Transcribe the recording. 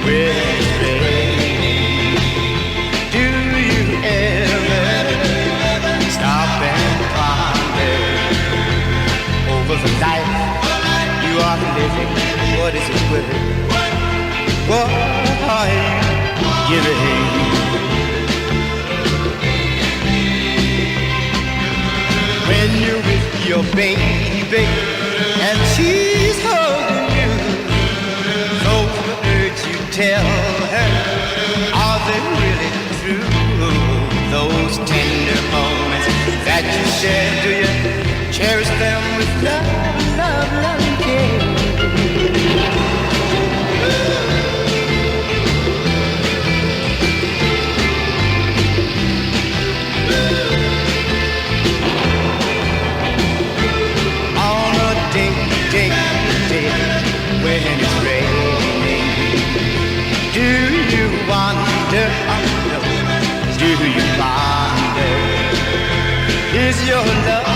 when it's raining? Do you ever stop and ponder over the life you are living? What is it worth? What are you giving? When you're with your baby and she's holding you, those words you tell her, are they really true? Those tender moments that you share, do you cherish them with love, love, love and care? When it's raining, do you wonder, do you wonder, is your love